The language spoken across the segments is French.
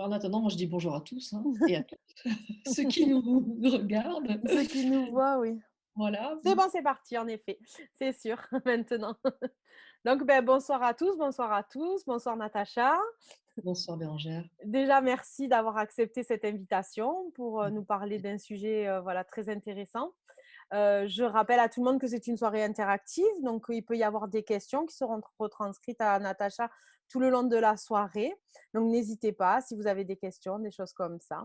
En attendant, moi je dis bonjour à tous, hein, et à toutes ceux qui nous regardent. Ceux qui nous voient, oui. Voilà. C'est bon, c'est parti, en effet, c'est sûr, maintenant. Donc, bonsoir à tous, bonsoir à tous, bonsoir Natacha. Bonsoir Bérangère. Déjà, merci d'avoir accepté cette invitation pour nous parler d'un sujet voilà, très intéressant. Je rappelle à tout le monde que c'est une soirée interactive, donc il peut y avoir des questions qui seront retranscrites à Natacha tout le long de la soirée. Donc, n'hésitez pas si vous avez des questions, des choses comme ça.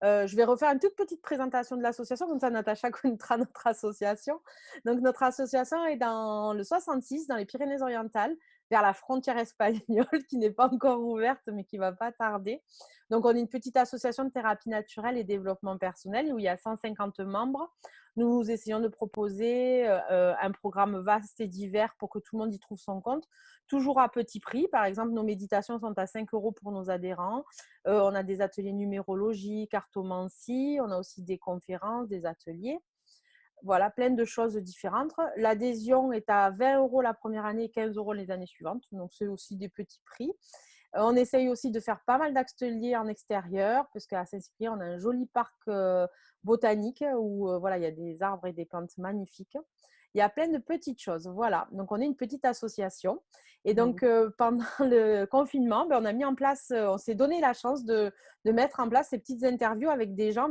Je vais refaire une toute petite présentation de l'association, comme ça Natacha connaîtra notre association. Donc, notre association est dans le 66, dans les Pyrénées-Orientales, vers la frontière espagnole, qui n'est pas encore ouverte, mais qui ne va pas tarder. Donc, on est une petite association de thérapie naturelle et développement personnel où il y a 150 membres. Nous essayons de proposer un programme vaste et divers pour que tout le monde y trouve son compte, toujours à petit prix. Par exemple, nos méditations sont à 5 € pour nos adhérents. On a des ateliers numérologie, cartomancie, on a aussi des conférences, des ateliers. Voilà, plein de choses différentes. L'adhésion est à 20 € la première année et 15 € les années suivantes. Donc, c'est aussi des petits prix. On essaye aussi de faire pas mal d'ateliers en extérieur, parce qu'à Saint-Cyprien, on a un joli parc botanique où voilà, il y a des arbres et des plantes magnifiques. Il y a plein de petites choses. Voilà, donc on est une petite association. Et Mmh. donc, pendant le confinement, on a mis en place, on s'est donné la chance de mettre en place ces petites interviews avec des gens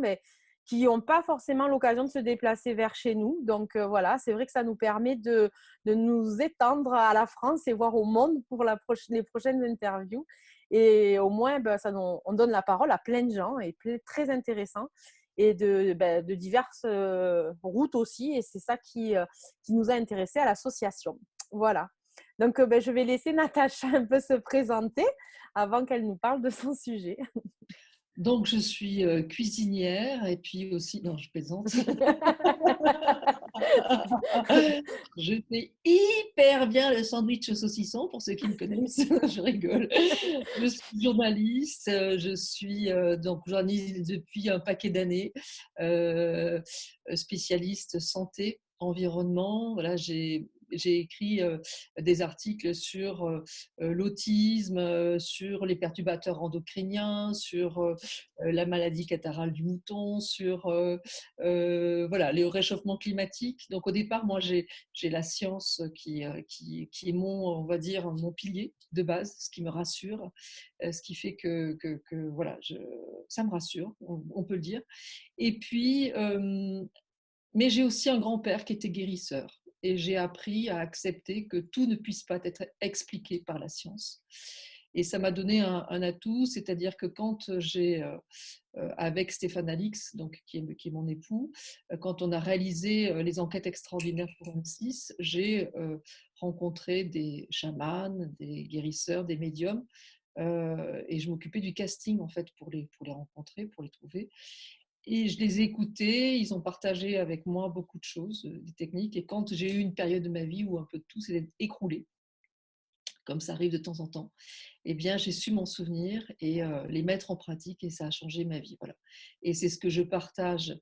qui n'ont pas forcément l'occasion de se déplacer vers chez nous. Donc, voilà, c'est vrai que ça nous permet de nous étendre à la France et voir au monde pour les prochaines interviews. Et au moins, on donne la parole à plein de gens et très intéressant et de diverses routes aussi. Et c'est ça qui nous a intéressés à l'association. Voilà. Donc, je vais laisser Natacha un peu se présenter avant qu'elle nous parle de son sujet. Donc je suis cuisinière et puis aussi, non, je plaisante. Je fais hyper bien le sandwich au saucisson pour ceux qui me connaissent. Je rigole. Je suis journaliste. Je suis donc journaliste depuis un paquet d'années, spécialiste santé, environnement. Voilà, j'ai écrit des articles sur l'autisme, sur les perturbateurs endocriniens, sur la maladie catarrhale du mouton, sur voilà, le réchauffement climatique. Donc au départ, moi, j'ai la science qui est on va dire, mon pilier de base, ce qui me rassure, ce qui fait que voilà, ça me rassure, on peut le dire. Et puis, mais j'ai aussi un grand-père qui était guérisseur. Et j'ai appris à accepter que tout ne puisse pas être expliqué par la science. Et ça m'a donné un atout, c'est-à-dire que quand avec Stéphane Alix, donc, qui est mon époux, quand on a réalisé les enquêtes extraordinaires pour M6, j'ai rencontré des chamans, des guérisseurs, des médiums, et je m'occupais du casting en fait pour les rencontrer, pour les trouver. Et je les ai écoutés, ils ont partagé avec moi beaucoup de choses, des techniques. Et quand j'ai eu une période de ma vie où un peu tout s'est écroulé, comme ça arrive de temps en temps, eh bien, j'ai su m'en souvenir et les mettre en pratique et ça a changé ma vie. Voilà. Et c'est ce que je partage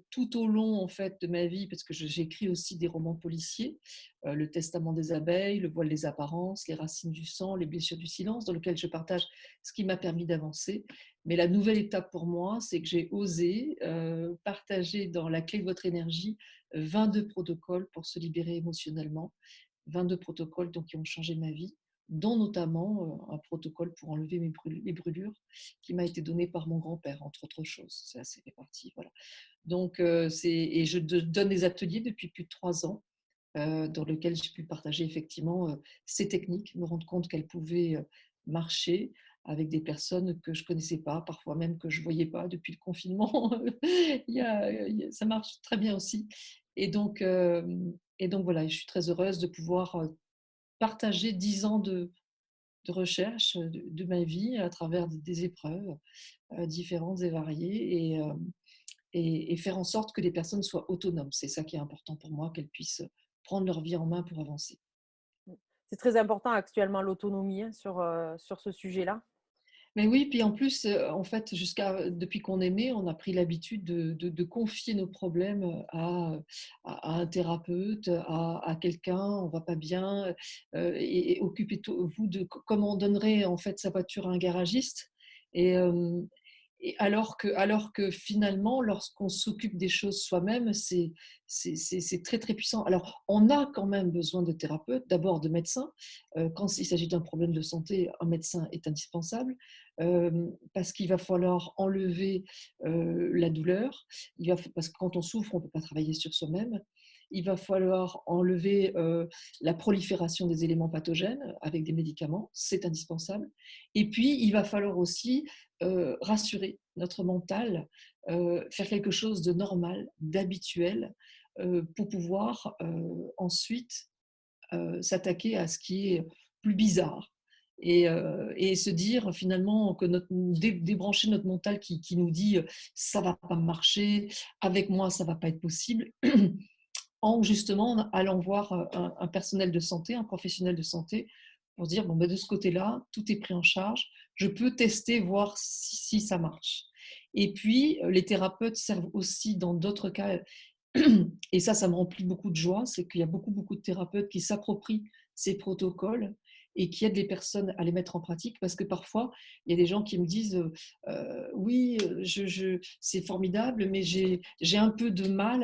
tout au long en fait de ma vie, parce que j'écris aussi des romans policiers, Le Testament des abeilles, Le voile des apparences, Les racines du sang, Les blessures du silence, dans lequel je partage ce qui m'a permis d'avancer. Mais la nouvelle étape pour moi, c'est que j'ai osé partager dans La clé de votre énergie 22 protocoles pour se libérer émotionnellement, 22 protocoles donc, qui ont changé ma vie, dont notamment un protocole pour enlever mes brûlures qui m'a été donné par mon grand-père, entre autres choses. C'est assez réparti, voilà. Donc, et je donne des ateliers depuis plus de 3 ans, dans lesquels j'ai pu partager effectivement ces techniques, me rendre compte qu'elles pouvaient marcher avec des personnes que je ne connaissais pas, parfois même que je ne voyais pas depuis le confinement. Ça marche très bien aussi. Et donc, voilà, je suis très heureuse de pouvoir partager 10 ans de recherche de ma vie à travers des épreuves différentes et variées et faire en sorte que les personnes soient autonomes. C'est ça qui est important pour moi, qu'elles puissent prendre leur vie en main pour avancer. C'est très important actuellement l'autonomie hein, sur ce sujet-là. Mais oui, puis en plus, en fait, depuis qu'on est né, on a pris l'habitude de confier nos problèmes à un thérapeute, à quelqu'un, on va pas bien, et occupez-vous de comment on donnerait en fait sa voiture à un garagiste. Et, alors que finalement, lorsqu'on s'occupe des choses soi-même, c'est très, très puissant. Alors, on a quand même besoin de thérapeutes, d'abord de médecins. Quand il s'agit d'un problème de santé, un médecin est indispensable, parce qu'il va falloir enlever la douleur. Parce que quand on souffre, on ne peut pas travailler sur soi-même. Il va falloir enlever la prolifération des éléments pathogènes avec des médicaments, c'est indispensable. Et puis, il va falloir aussi rassurer notre mental, faire quelque chose de normal, d'habituel, pour pouvoir ensuite s'attaquer à ce qui est plus bizarre. Et se dire finalement que débrancher notre mental qui nous dit ça va pas marcher, avec moi ça va pas être possible, en justement allant voir un personnel de santé, un professionnel de santé, pour dire bon, ben, de ce côté-là, tout est pris en charge, je peux tester, voir si ça marche. Et puis, les thérapeutes servent aussi dans d'autres cas, et ça me remplit beaucoup de joie, c'est qu'il y a beaucoup, beaucoup de thérapeutes qui s'approprient ces protocoles et qui aident les personnes à les mettre en pratique, parce que parfois, il y a des gens qui me disent oui, c'est formidable, mais j'ai un peu de mal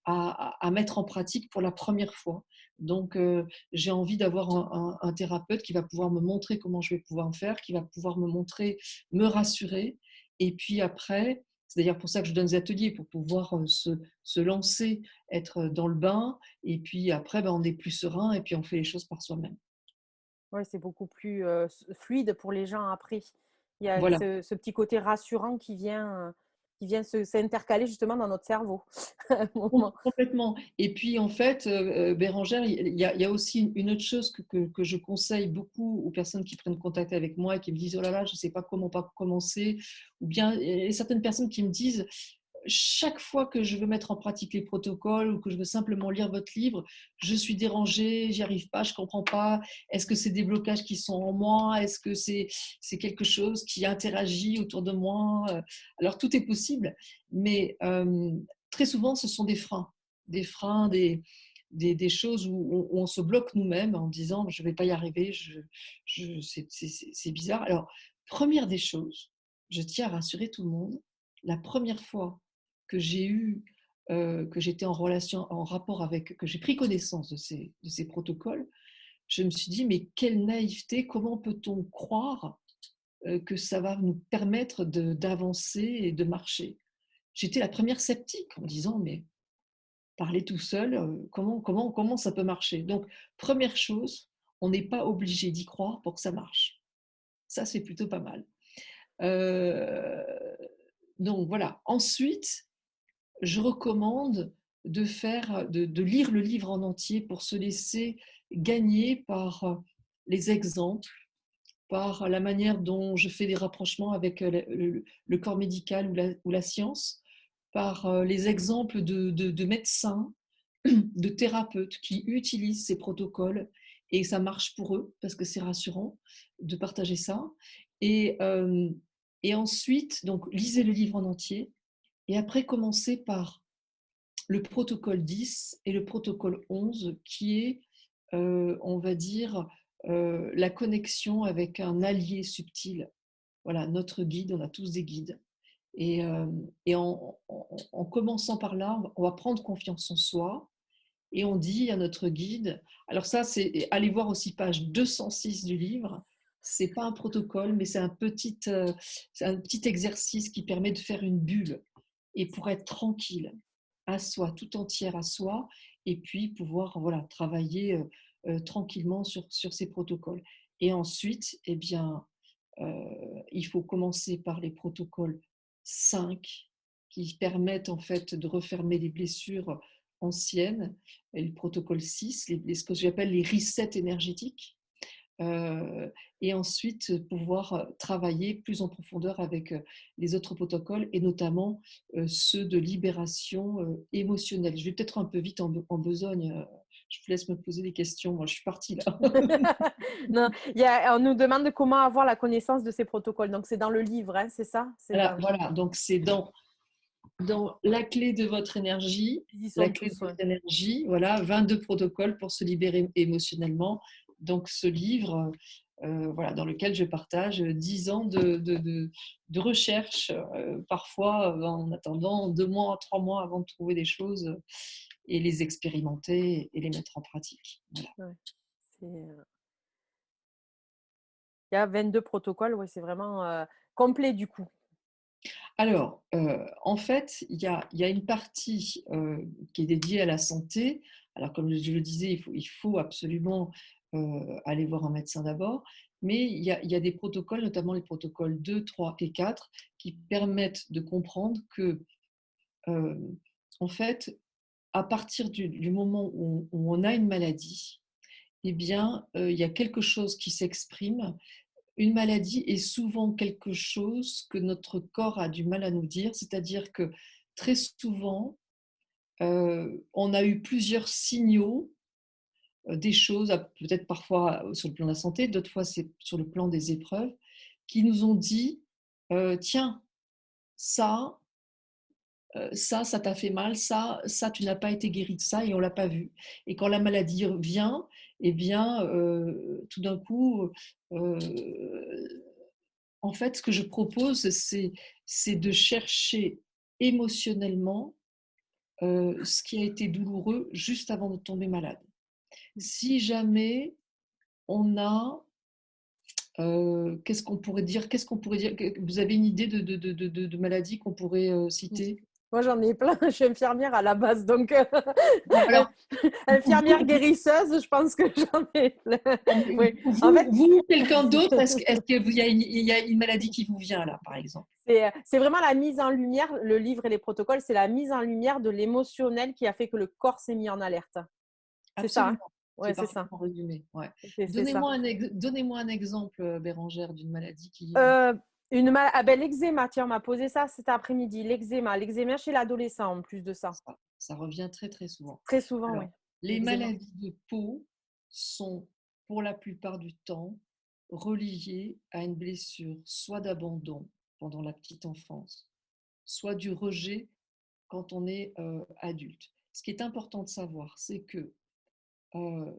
à mettre en pratique pour la première fois. Donc, j'ai envie d'avoir un thérapeute qui va pouvoir me montrer comment je vais pouvoir me faire, qui va pouvoir me montrer, me rassurer. Et puis après, c'est d'ailleurs pour ça que je donne des ateliers, pour pouvoir se lancer, être dans le bain. Et puis après, ben, on est plus serein et puis on fait les choses par soi-même. Ouais, c'est beaucoup plus, fluide pour les gens après. Il y a Voilà. ce petit côté rassurant qui vient s'intercaler justement dans notre cerveau à un moment. Complètement. Et puis, en fait, Bérangère, il y a aussi une autre chose que je conseille beaucoup aux personnes qui prennent contact avec moi et qui me disent: «Oh là là, je ne sais pas comment pas commencer», ou bien il y a certaines personnes qui me disent: «Chaque fois que je veux mettre en pratique les protocoles ou que je veux simplement lire votre livre, je suis dérangée, j'y arrive pas, je comprends pas. Est-ce que c'est des blocages qui sont en moi? Est-ce que c'est quelque chose qui interagit autour de moi?» Alors tout est possible, mais très souvent, ce sont des freins, des choses où on se bloque nous-mêmes en disant je ne vais pas y arriver, c'est bizarre. Alors, première des choses, je tiens à rassurer tout le monde, la première fois que que j'étais en relation, en rapport avec, que j'ai pris connaissance de ces protocoles, je me suis dit mais quelle naïveté, comment peut-on croire que ça va nous permettre d'avancer et de marcher? J'étais la première sceptique en disant mais parler tout seul, comment ça peut marcher? Donc, première chose, on n'est pas obligé d'y croire pour que ça marche. Ça, c'est plutôt pas mal. Heu, donc voilà. Ensuite, je recommande de lire le livre en entier pour se laisser gagner par les exemples, par la manière dont je fais des rapprochements avec le corps médical ou la science, par les exemples de médecins, de thérapeutes qui utilisent ces protocoles et ça marche pour eux parce que c'est rassurant de partager ça. Et, euh, et ensuite, donc, lisez le livre en entier et après, commencez par le protocole 10 et le protocole 11 qui est, on va dire, la connexion avec un allié subtil. Voilà, notre guide, on a tous des guides. Et, en commençant par là, on va prendre confiance en soi et on dit à notre guide, alors ça, c'est aller voir aussi page 206 du livre, c'est pas un protocole, mais c'est un petit exercice qui permet de faire une bulle et pour être tranquille à soi, tout entière à soi, et puis pouvoir voilà, travailler tranquillement sur ces protocoles. Et ensuite, eh bien, il faut commencer par les protocoles 5 qui permettent en fait de refermer les blessures anciennes, et le protocole 6, ce que j'appelle les resets énergétiques, et ensuite pouvoir travailler plus en profondeur avec les autres protocoles et notamment ceux de libération émotionnelle. Je vais peut-être un peu vite en besogne. Je vous laisse me poser des questions. Moi, je suis partie là. Non, on nous demande comment avoir la connaissance de ces protocoles. Donc, c'est dans le livre, hein, c'est ça? C'est Voilà, dans voilà. Donc c'est dans la clé de votre énergie, ils y la sont clé de tous, ouais. votre énergie, voilà, 22 protocoles pour se libérer émotionnellement. Donc ce livre, voilà, dans lequel je partage 10 ans de recherche, parfois en attendant 2 mois, 3 mois avant de trouver des choses et les expérimenter et les mettre en pratique. Voilà. Ouais. Il y a 22 protocoles, ouais, c'est vraiment, complet du coup. Alors, en fait, il y a une partie qui est dédiée à la santé. Alors, comme je le disais, il faut absolument aller voir un médecin d'abord, mais il y a des protocoles, notamment les protocoles 2, 3 et 4, qui permettent de comprendre que, euh, en fait, à partir du moment où on a une maladie, eh bien, il y a quelque chose qui s'exprime. Une maladie est souvent quelque chose que notre corps a du mal à nous dire, c'est-à-dire que très souvent, on a eu plusieurs signaux, des choses, peut-être parfois sur le plan de la santé, d'autres fois c'est sur le plan des épreuves, qui nous ont dit, tiens, ça, ça t'a fait mal, ça, tu n'as pas été guéri de ça et on l'a pas vu. Et quand la maladie vient, eh bien, tout d'un coup, euh, en fait, ce que je propose, c'est de chercher émotionnellement ce qui a été douloureux juste avant de tomber malade. Si jamais on a, qu'est-ce qu'on pourrait dire, vous avez une idée de maladie qu'on pourrait citer? Moi, j'en ai plein. Je suis infirmière à la base, donc Bon, alors, infirmière vous, guérisseuse, je pense que j'en ai plein. Oui, en fait, vous, quelqu'un d'autre, est-ce qu'il y a une maladie qui vous vient là, par exemple? c'est vraiment la mise en lumière, le livre et les protocoles, c'est la mise en lumière de l'émotionnel qui a fait que le corps s'est mis en alerte. C'est ça, hein? Absolument, c'est Ouais, c'est ça. parfaitement résumé. Ouais. C'est ça. Donnez-moi un exemple, Bérangère, d'une maladie qui. Euh, ah ben, l'eczéma, tiens, on m'a posé ça cet après-midi. L'eczéma chez l'adolescent, en plus de ça. Ça revient très très souvent. Très souvent, oui. Alors, les L'eczéma. maladies de peau sont pour la plupart du temps reliées à une blessure, soit d'abandon pendant la petite enfance, soit du rejet quand on est adulte. Ce qui est important de savoir, c'est que euh,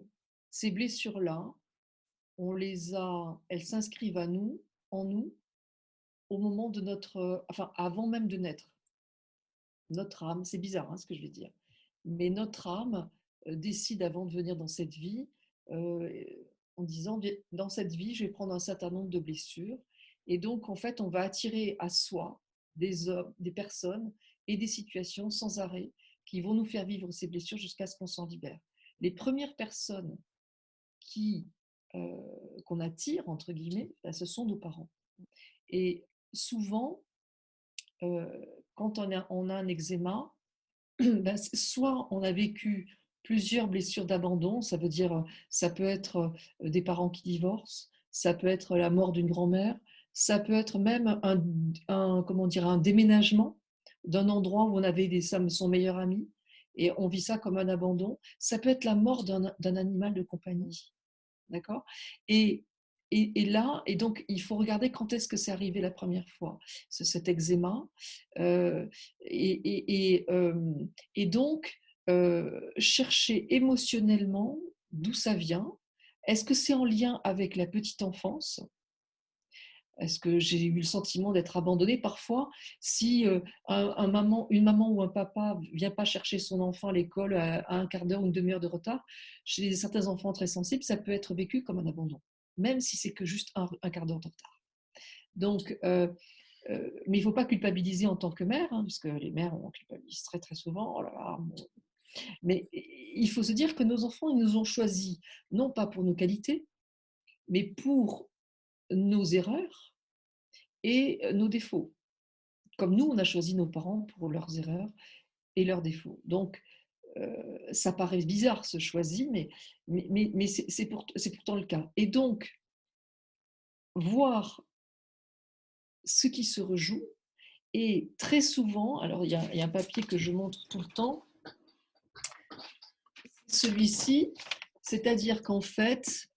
ces blessures-là, elles s'inscrivent en nous, au moment de enfin, avant même de naître. Notre âme, c'est bizarre hein, ce que je vais dire, mais notre âme décide avant de venir dans cette vie, euh, en disant, dans cette vie, je vais prendre un certain nombre de blessures, et donc en fait, on va attirer à soi des hommes, des personnes et des situations sans arrêt qui vont nous faire vivre ces blessures jusqu'à ce qu'on s'en libère. Les premières personnes qui euh, qu'on attire entre guillemets, ce sont nos parents. Et souvent, euh, quand on a un eczéma, ben, soit on a vécu plusieurs blessures d'abandon, ça veut dire, ça peut être des parents qui divorcent, ça peut être la mort d'une grand-mère, ça peut être même comment dire, un déménagement d'un endroit où on avait son meilleur ami et on vit ça comme un abandon. Ça peut être la mort d'un animal de compagnie. D'accord. et, et là, et donc, il faut regarder quand est-ce que c'est arrivé la première fois, cet eczéma. Euh, et, et, euh, et donc, chercher émotionnellement d'où ça vient. Est-ce que c'est en lien avec la petite enfance? Est-ce que j'ai eu le sentiment d'être abandonnée parfois? Si une maman ou un papa ne vient pas chercher son enfant à l'école à un quart d'heure ou une demi-heure de retard, chez certains enfants très sensibles, ça peut être vécu comme un abandon, même si c'est que juste un quart d'heure de retard. Donc, mais il ne faut pas culpabiliser en tant que mère, hein, parce que les mères, on culpabilise très très souvent. Oh là là, mais il faut se dire que nos enfants, ils nous ont choisis, non pas pour nos qualités, mais pour nos erreurs et nos défauts. Comme nous, on a choisi nos parents pour leurs erreurs et leurs défauts. Donc, ça paraît bizarre ce choisi, mais c'est pourtant le cas. Et donc, voir ce qui se rejoue, et très souvent, alors il y a un papier que je montre tout le temps, celui-ci, c'est-à-dire qu'en fait,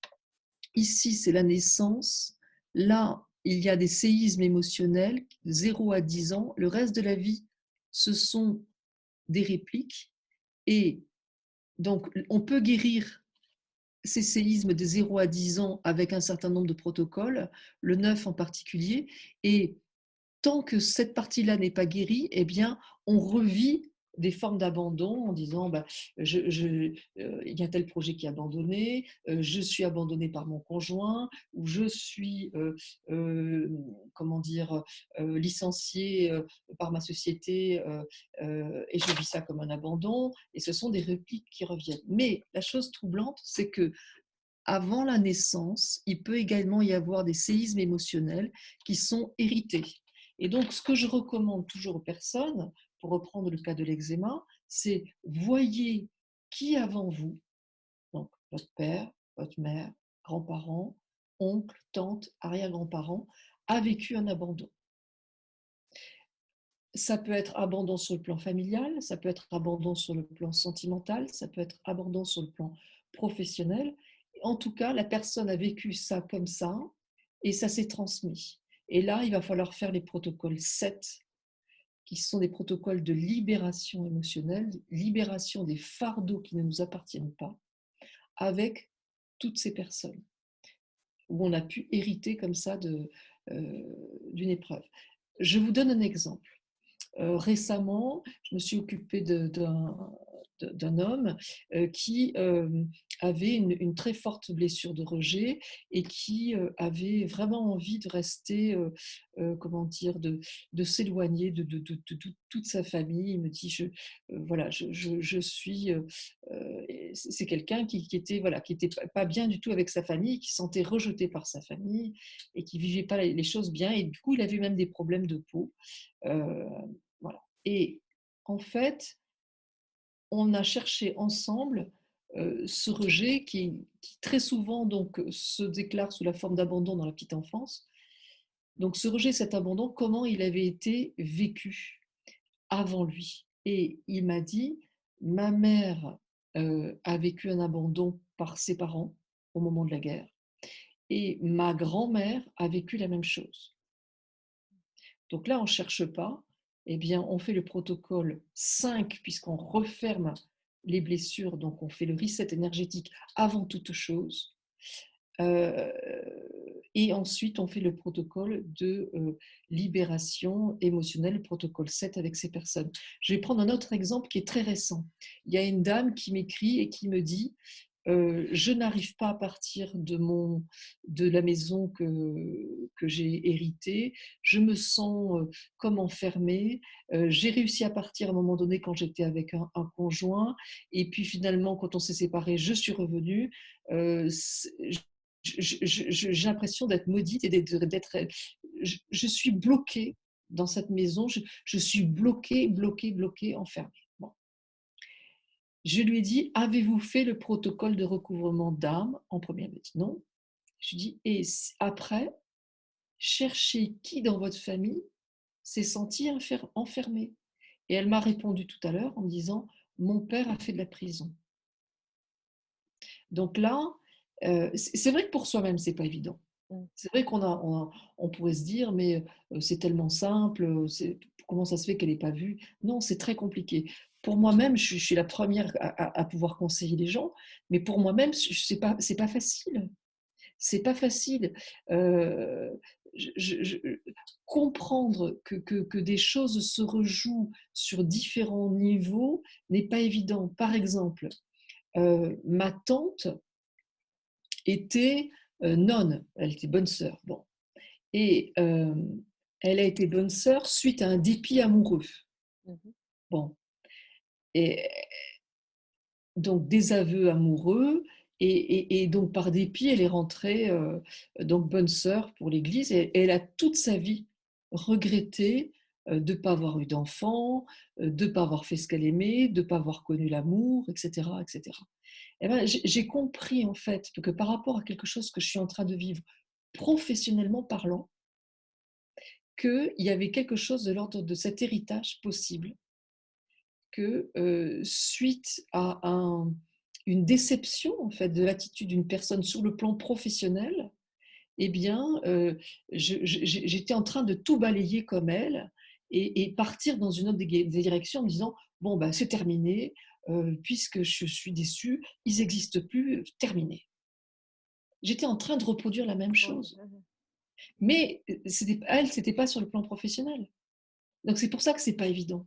ici c'est la naissance, là il y a des séismes émotionnels, 0 à 10 ans, le reste de la vie, ce sont des répliques, et donc on peut guérir ces séismes de 0 à 10 ans avec un certain nombre de protocoles, le 9 en particulier, et tant que cette partie-là n'est pas guérie, eh bien, on revit des formes d'abandon en disant bah, il y a tel projet qui est abandonné, je suis abandonné par mon conjoint, ou je suis comment dire, licencié par ma société et je vis ça comme un abandon. Et ce sont des répliques qui reviennent. Mais la chose troublante, c'est que avant la naissance, il peut également y avoir des séismes émotionnels qui sont hérités. Et donc, ce que je recommande toujours aux personnes, pour reprendre le cas de l'eczéma, c'est voyez qui avant vous, donc votre père, votre mère, grands-parents, oncles, tantes, arrière-grands-parents, a vécu un abandon. Ça peut être abandon sur le plan familial, ça peut être abandon sur le plan sentimental, ça peut être abandon sur le plan professionnel. En tout cas, la personne a vécu ça comme ça et ça s'est transmis. Et là, il va falloir faire les protocoles 7, qui sont des protocoles de libération émotionnelle, libération des fardeaux qui ne nous appartiennent pas, avec toutes ces personnes, où on a pu hériter comme ça d'une épreuve. Je vous donne un exemple. Récemment, je me suis occupée d'un homme qui avait une très forte blessure de rejet et qui avait vraiment envie de rester, comment dire, de s'éloigner de toute sa famille. Il me dit, voilà, je suis, c'est quelqu'un qui était, voilà, qui était pas bien du tout avec sa famille, qui se sentait rejeté par sa famille et qui vivait pas les choses bien. Et du coup, il avait même des problèmes de peau. Euh, voilà. Et en fait, on a cherché ensemble ce rejet qui très souvent donc, se déclare sous la forme d'abandon dans la petite enfance. Donc ce rejet, cet abandon, comment il avait été vécu avant lui. Et il m'a dit, ma mère a vécu un abandon par ses parents au moment de la guerre, et ma grand-mère a vécu la même chose. Donc là, on ne cherche pas, eh bien, on fait le protocole 5 puisqu'on referme les blessures, donc on fait le reset énergétique avant toute chose. Euh, et ensuite, on fait le protocole de libération émotionnelle, le protocole 7 avec ces personnes. Je vais prendre un autre exemple qui est très récent. Il y a une dame qui m'écrit et qui me dit je n'arrive pas à partir de la maison que j'ai héritée, je me sens comme enfermée, j'ai réussi à partir à un moment donné quand j'étais avec un conjoint, et puis finalement quand on s'est séparés, je suis revenue. J'ai l'impression d'être maudite et d'être je suis bloquée dans cette maison, je suis bloquée, enfermée. Bon. Je lui ai dit, avez-vous fait le protocole de recouvrement d'âme en première? Elle m'a dit non. Je lui ai dit, et après, cherchez qui dans votre famille s'est senti enfermé. Et elle m'a répondu tout à l'heure en me disant, mon père a fait de la prison. Donc là, c'est vrai que pour soi-même, c'est pas évident. Mmh. C'est vrai on pourrait se dire, mais c'est tellement simple, comment ça se fait qu'elle n'ait pas vu? Non, c'est très compliqué. Pour moi-même, je suis la première à pouvoir conseiller les gens, mais pour moi-même, c'est pas facile. C'est pas facile. Euh, comprendre que des choses se rejouent sur différents niveaux n'est pas évident. Par exemple, ma tante était nonne, elle était bonne sœur. Bon. Et elle a été bonne sœur suite à un dépit amoureux. Mmh. Bon. Et donc des aveux amoureux. Et donc par dépit, elle est rentrée donc bonne sœur pour l'Église. Et elle a toute sa vie regretté de ne pas avoir eu d'enfant, de ne pas avoir fait ce qu'elle aimait, de ne pas avoir connu l'amour, etc., etc. Et ben, j'ai compris en fait que par rapport à quelque chose que je suis en train de vivre professionnellement parlant, qu'il y avait quelque chose de l'ordre de cet héritage possible, que suite à une déception en fait, de l'attitude d'une personne sur le plan professionnel, eh bien, j'étais en train de tout balayer comme elle et partir dans une autre direction en me disant, bon, ben, c'est terminé, puisque je suis déçue, ils n'existent plus, terminé. J'étais en train de reproduire la même Ouais. chose. Mais c'était pas sur le plan professionnel. Donc c'est pour ça que c'est pas évident.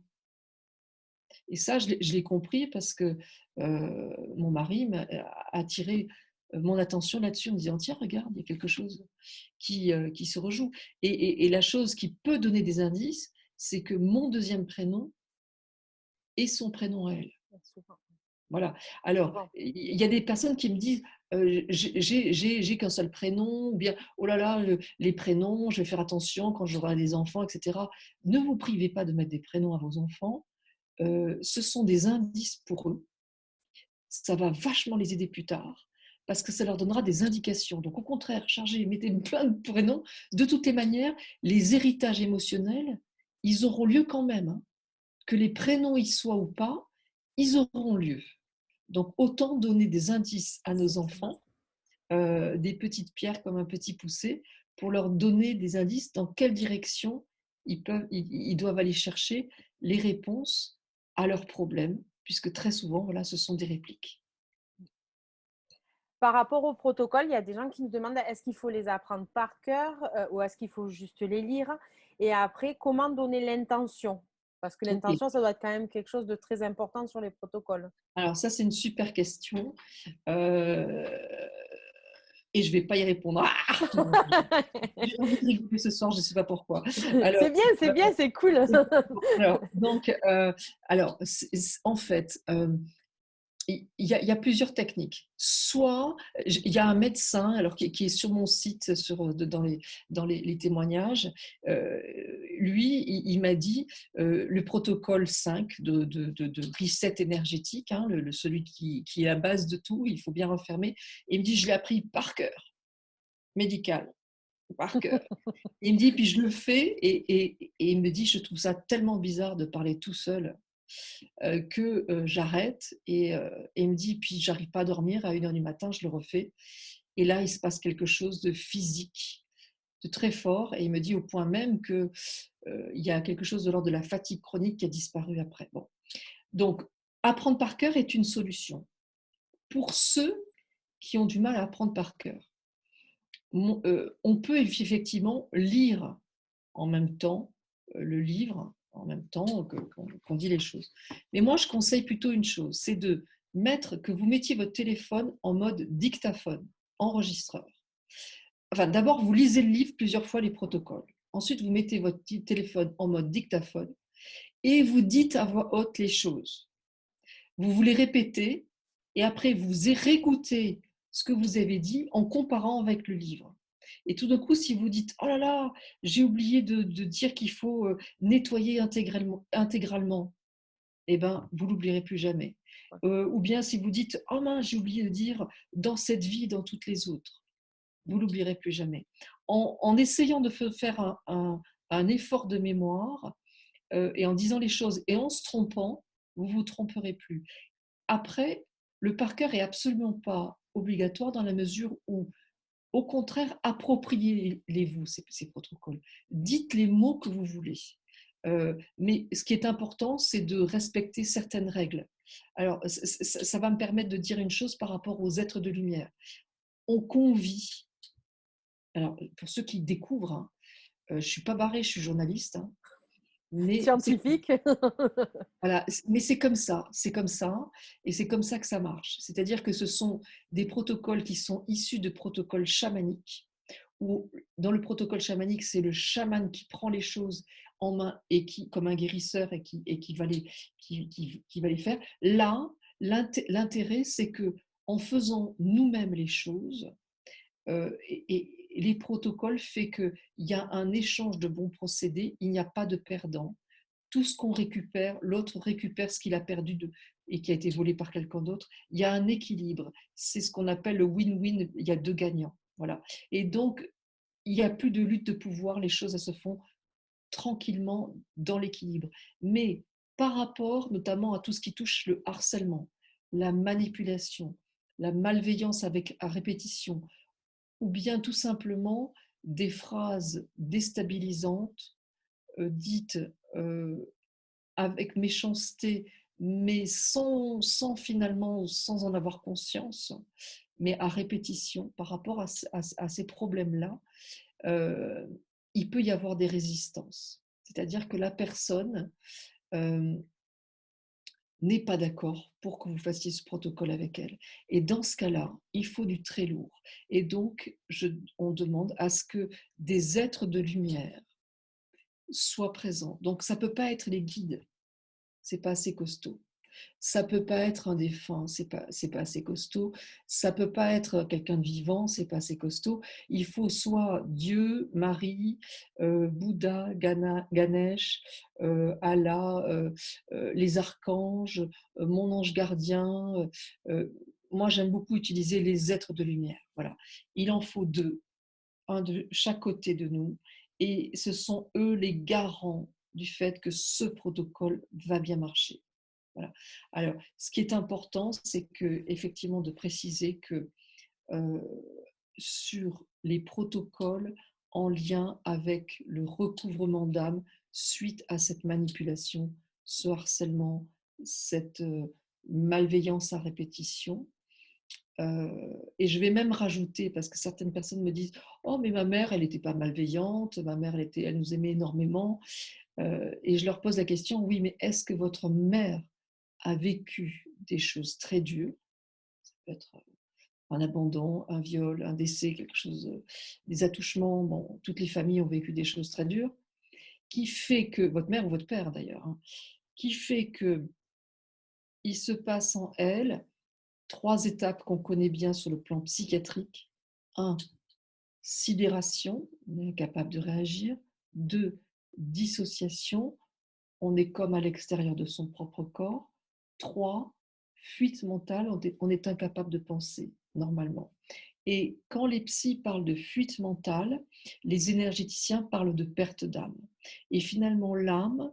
Et ça, je l'ai compris parce que mon mari a attiré mon attention là-dessus en me disant: «Tiens, regarde, il y a quelque chose qui se rejoue». Et la chose qui peut donner des indices, c'est que mon deuxième prénom est son prénom à elle. Souvent, Voilà. Alors, souvent. il y a des personnes qui me disent, j'ai qu'un seul prénom, ou bien oh là là, les prénoms, je vais faire attention quand j'aurai des enfants, et cetera. Ne vous privez pas de mettre des prénoms à vos enfants. Ce sont des indices pour eux. Ça va vachement les aider plus tard parce que ça leur donnera des indications. Donc, au contraire, chargez, mettez plein de prénoms. De toutes les manières, les héritages émotionnels, ils auront lieu quand même, hein. Que les prénoms y soient ou pas, ils auront lieu. Donc, autant donner des indices à nos C'est vrai. enfants, des petites pierres comme un petit poussé, pour leur donner des indices dans quelle direction ils doivent aller chercher les réponses à leurs problèmes, puisque très souvent, voilà, ce sont des répliques. Par rapport au protocole, il y a des gens qui me demandent est-ce qu'il faut les apprendre par cœur ou est-ce qu'il faut juste les lire? Et après, comment donner l'intention? Parce que Ok. l'intention, ça doit être quand même quelque chose de très important sur les protocoles. Alors ça, c'est une super question. Euh, et je ne vais pas y répondre. Ah, j'ai envie de rigoler ce soir, je ne sais pas pourquoi. Alors, C'est bien, c'est cool. alors, donc, en fait, il y a plusieurs techniques. Soit il y a un médecin alors qui est sur mon site dans les témoignages. Lui, il m'a dit le protocole 5 de reset énergétique, hein, celui qui est la base de tout, il faut bien refermer. Et il me dit je l'ai appris par cœur, médical, par cœur. Il me dit puis je le fais et il me dit je trouve ça tellement bizarre de parler tout seul que j'arrête et il me dit puis j'arrive pas à dormir à 1 heure du matin, je le refais et là il se passe quelque chose de physique, de très fort et il me dit au point même que il y a quelque chose de l'ordre de la fatigue chronique qui a disparu après. Bon, donc apprendre par cœur est une solution pour ceux qui ont du mal à apprendre par cœur. On peut effectivement lire en même temps le livre, en même temps qu'on dit les choses. Mais moi, je conseille plutôt une chose, c'est que vous mettiez votre téléphone en mode dictaphone, enregistreur. Enfin, d'abord, vous lisez le livre plusieurs fois les protocoles. Ensuite, vous mettez votre téléphone en mode dictaphone et vous dites à voix haute les choses. Vous les répétez et après, vous réécoutez ce que vous avez dit en comparant avec le livre. Et tout d'un coup, si vous dites oh là là, j'ai oublié de dire qu'il faut nettoyer intégralement, eh ben, vous l'oublierez plus jamais. Ou bien si vous dites oh mince, j'ai oublié de dire dans cette vie, dans toutes les autres, vous l'oublierez plus jamais. En essayant de faire un effort de mémoire et en disant les choses et en se trompant, vous vous tromperez plus. Après, le par cœur est absolument pas obligatoire dans la mesure où, au contraire, appropriez-les-vous ces protocoles. Dites les mots que vous voulez. Mais ce qui est important, c'est de respecter certaines règles. Alors, ça va me permettre de dire une chose par rapport aux êtres de lumière. On convie, alors pour ceux qui découvrent, hein, je ne suis pas barrée, je suis journaliste, hein, mais Scientifique. voilà, mais c'est comme ça, et c'est comme ça que ça marche. C'est-à-dire que ce sont des protocoles qui sont issus de protocoles chamaniques, où dans le protocole chamanique, c'est le chaman qui prend les choses en main et qui, comme un guérisseur, et qui va les faire. Là, l'intérêt, c'est que en faisant nous-mêmes les choses, et les protocoles fait qu'il y a un échange de bons procédés, il n'y a pas de perdant. Tout ce qu'on récupère, l'autre récupère ce qu'il a perdu et qui a été volé par quelqu'un d'autre. Il y a un équilibre. C'est ce qu'on appelle le win-win. Il y a deux gagnants. Voilà. Et donc, il n'y a plus de lutte de pouvoir. Les choses elles se font tranquillement dans l'équilibre. Mais par rapport notamment à tout ce qui touche le harcèlement, la manipulation, la malveillance à répétition, ou bien tout simplement des phrases déstabilisantes dites avec méchanceté, mais sans finalement, sans en avoir conscience, mais à répétition, par rapport à ces problèmes-là, euh, il peut y avoir des résistances. C'est-à-dire que la personne euh, n'est pas d'accord pour que vous fassiez ce protocole avec elle. Et dans ce cas-là, il faut du très lourd. Et donc, on demande à ce que des êtres de lumière soient présents. Donc, ça ne peut pas être les guides, c'est pas assez costaud. Ça peut pas être un défunt, c'est pas assez costaud. Ça peut pas être quelqu'un de vivant, c'est pas assez costaud. Il faut soit Dieu, Marie, Bouddha, Ganesh, Allah, les archanges, mon ange gardien. Moi, j'aime beaucoup utiliser les êtres de lumière. Voilà, il en faut deux, un de chaque côté de nous, et ce sont eux les garants du fait que ce protocole va bien marcher. Voilà. Alors, ce qui est important, c'est que, effectivement, de préciser que euh, sur les protocoles en lien avec le recouvrement d'âme suite à cette manipulation, ce harcèlement, cette malveillance à répétition. Et je vais même rajouter, parce que certaines personnes me disent: «Oh, mais ma mère, elle n'était pas malveillante, ma mère, elle nous aimait énormément.» Et je leur pose la question: «Oui, mais est-ce que votre mère a vécu des choses très dures?» Ça peut être un abandon, un viol, un décès, quelque chose, des attouchements. Bon, toutes les familles ont vécu des choses très dures. Qui fait que, votre mère ou votre père d'ailleurs, hein, qui fait que il se passe en elle 3 étapes qu'on connaît bien sur le plan psychiatrique. 1, sidération, on est incapable de réagir. 2, dissociation, on est comme à l'extérieur de son propre corps. 3, fuite mentale, on est incapable de penser normalement. Et quand les psys parlent de fuite mentale, les énergéticiens parlent de perte d'âme. Et finalement, l'âme,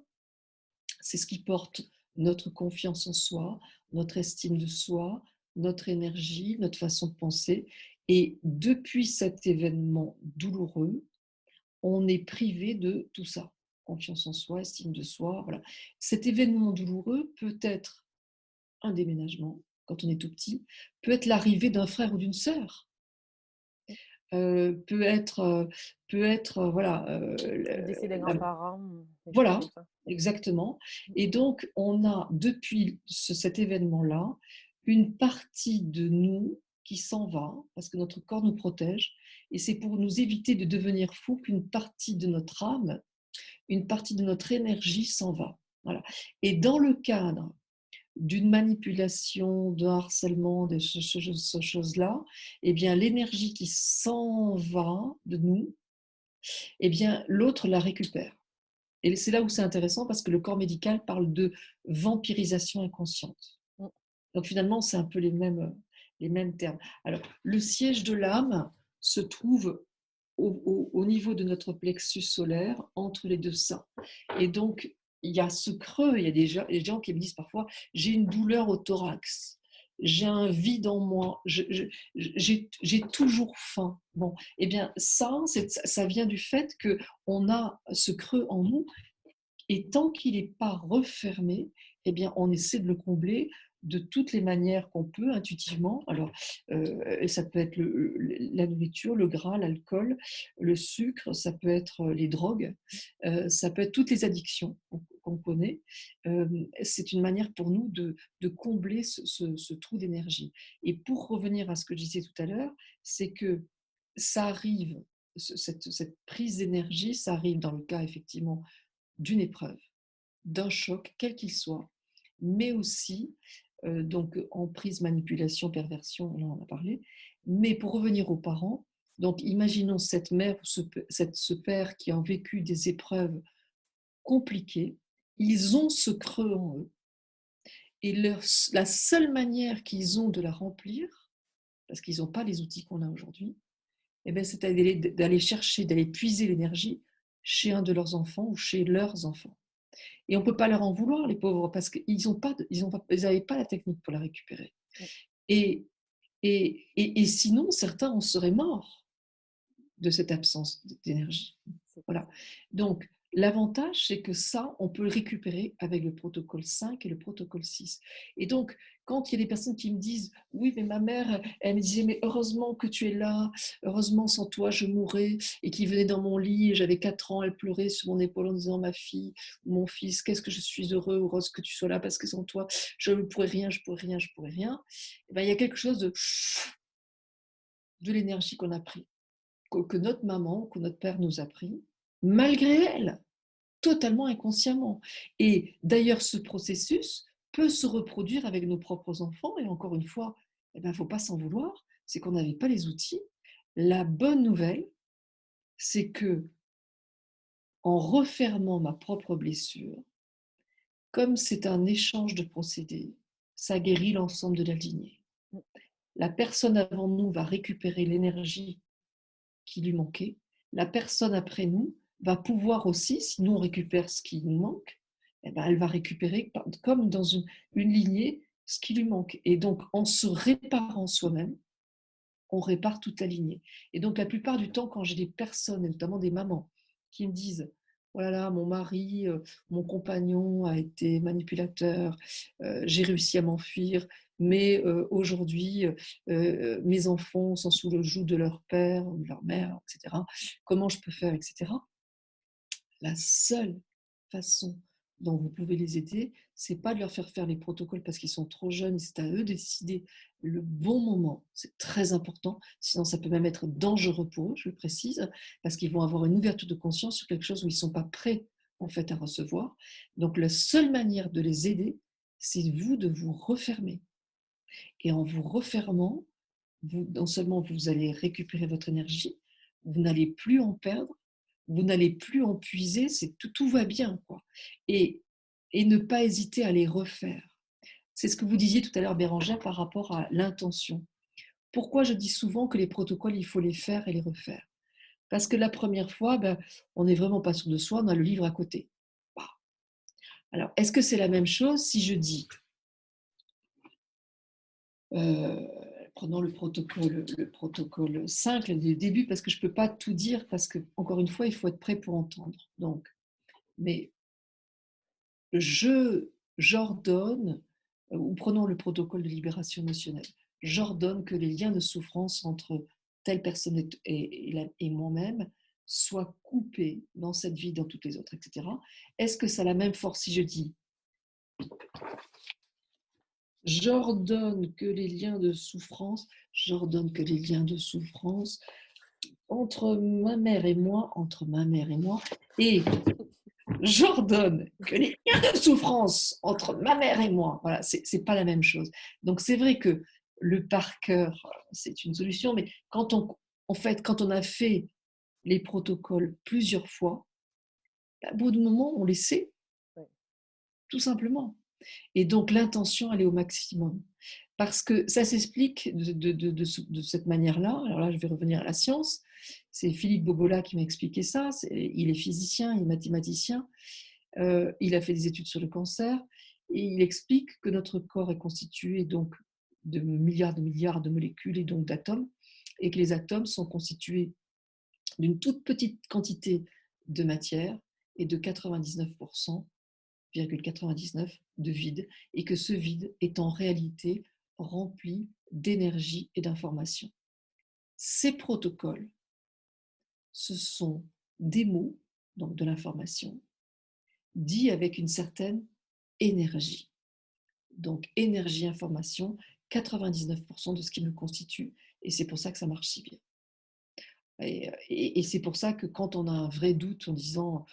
c'est ce qui porte notre confiance en soi, notre estime de soi, notre énergie, notre façon de penser. Et depuis cet événement douloureux, on est privé de tout ça. Confiance en soi, estime de soi, voilà. Cet événement douloureux peut être un déménagement, quand on est tout petit, peut être l'arrivée d'un frère ou d'une sœur, peut être, voilà, Le décès des la, grands-parents, des choses voilà, comme ça. exactement. Mmh. Et donc, on a, depuis cet événement-là, une partie de nous qui s'en va, parce que notre corps nous protège, et c'est pour nous éviter de devenir fous qu'une partie de notre âme, une partie de notre énergie s'en va. Voilà. Et dans le cadre d'une manipulation, d'un harcèlement, de ce choses-là, eh bien, l'énergie qui s'en va de nous, eh bien, l'autre la récupère. Et c'est là où c'est intéressant parce que le corps médical parle de vampirisation inconsciente. Mmh. Donc finalement, c'est un peu les mêmes termes. Alors, le siège de l'âme se trouve au niveau de notre plexus solaire, entre les deux seins. Et donc, il y a ce creux, il y a des gens qui me disent parfois: j'ai une douleur au thorax, j'ai un vide en moi, j'ai toujours faim. Bon, eh bien, ça vient du fait qu'on a ce creux en nous, et tant qu'il n'est pas refermé, eh bien, on essaie de le combler de toutes les manières qu'on peut, intuitivement. Alors, ça peut être la nourriture, le gras, l'alcool, le sucre, ça peut être les drogues, ça peut être toutes les addictions qu'on connaît. C'est une manière pour nous de combler ce trou d'énergie. Et pour revenir à ce que je disais tout à l'heure, c'est que ça arrive, cette prise d'énergie, ça arrive dans le cas effectivement d'une épreuve, d'un choc, quel qu'il soit, mais aussi, donc emprise, manipulation, perversion, là on en a parlé, mais pour revenir aux parents, donc imaginons cette mère ou ce père qui ont vécu des épreuves compliquées, ils ont ce creux en eux, et la seule manière qu'ils ont de la remplir, parce qu'ils n'ont pas les outils qu'on a aujourd'hui, eh bien, c'est d'aller chercher, d'aller puiser l'énergie chez un de leurs enfants ou chez leurs enfants. Et on ne peut pas leur en vouloir, les pauvres, parce qu'ils n'avaient pas la technique pour la récupérer. Mmh. Et, et sinon, certains en seraient morts de cette absence d'énergie. C'est Voilà. Donc, L'avantage, c'est que ça, on peut le récupérer avec le protocole 5 et le protocole 6. Et donc, quand il y a des personnes qui me disent: «Oui, mais ma mère, elle me disait: "Mais heureusement que tu es là, heureusement sans toi je mourrais"» et qui venait dans mon lit et j'avais 4 ans, elle pleurait sur mon épaule en disant: «Ma fille ou mon fils, qu'est-ce que je suis heureuse que tu sois là parce que sans toi, je ne pourrais rien, je pourrais rien, je pourrais rien». Et ben, il y a quelque chose de l'énergie qu'on a pris, que notre maman, que notre père nous a pris, malgré elle. Totalement inconsciemment. Et d'ailleurs, ce processus peut se reproduire avec nos propres enfants. Et encore une fois, il ne faut pas s'en vouloir, c'est qu'on n'avait pas les outils. La bonne nouvelle, c'est que en refermant ma propre blessure, comme c'est un échange de procédés, ça guérit l'ensemble de la lignée. La personne avant nous va récupérer l'énergie qui lui manquait. La personne après nous va pouvoir aussi, si nous on récupère ce qui nous manque, eh ben, elle va récupérer comme dans une lignée ce qui lui manque. Et donc en se réparant soi-même, on répare toute la lignée. Et donc la plupart du temps, quand j'ai des personnes, et notamment des mamans, qui me disent: «Oh là là, mon mari, mon compagnon a été manipulateur, j'ai réussi à m'enfuir, mais aujourd'hui, mes enfants sont sous le joug de leur père ou de leur mère, et cetera. Comment je peux faire?» et cetera. La seule façon dont vous pouvez les aider, c'est pas de leur faire les protocoles parce qu'ils sont trop jeunes, c'est à eux de décider le bon moment. C'est très important, sinon ça peut même être dangereux pour eux, je le précise, parce qu'ils vont avoir une ouverture de conscience sur quelque chose où ils sont pas prêts, en fait, à recevoir. Donc la seule manière de les aider, c'est vous de vous refermer. Et en vous refermant, vous non seulement vous allez récupérer votre énergie, vous n'allez plus en perdre, vous n'allez plus en puiser, tout va bien, quoi. Et ne pas hésiter à les refaire. C'est ce que vous disiez tout à l'heure, Bérangère, par rapport à l'intention. Pourquoi je dis souvent que les protocoles, il faut les faire et les refaire? Parce que la première fois, on n'est vraiment pas sûr de soi, on a le livre à côté. Bah, alors, est-ce que c'est la même chose si je dis, Heu, prenons le protocole 5 du début, parce que je ne peux pas tout dire, parce que encore une fois, il faut être prêt pour entendre. Donc, mais j'ordonne, ou prenons le protocole de libération émotionnelle. J'ordonne que les liens de souffrance entre telle personne et moi-même soient coupés dans cette vie, dans toutes les autres, et cetera. Est-ce que ça a la même force si je dis: «J'ordonne que les liens de souffrance entre ma mère et moi, et j'ordonne que les liens de souffrance entre ma mère et moi», voilà, c'est pas la même chose. Donc c'est vrai que le par cœur, c'est une solution, mais en fait, quand on a fait les protocoles plusieurs fois, au bout d'un moment, on les sait, Ouais. tout simplement. Et donc l'intention, elle est au maximum. Parce que ça s'explique de cette manière-là. Alors là, je vais revenir à la science. C'est Philippe Bogola qui m'a expliqué ça. Il est physicien, il est mathématicien. Il a fait des études sur le cancer. Et il explique que notre corps est constitué donc de milliards de molécules et donc d'atomes. Et que les atomes sont constitués d'une toute petite quantité de matière et de 99% 99 de vide, et que ce vide est en réalité rempli d'énergie et d'information. Ces protocoles, ce sont des mots, donc de l'information, dits avec une certaine énergie. Donc énergie, information, 99% de ce qui me constitue, et c'est pour ça que ça marche si bien. Et c'est pour ça que quand on a un vrai doute en disant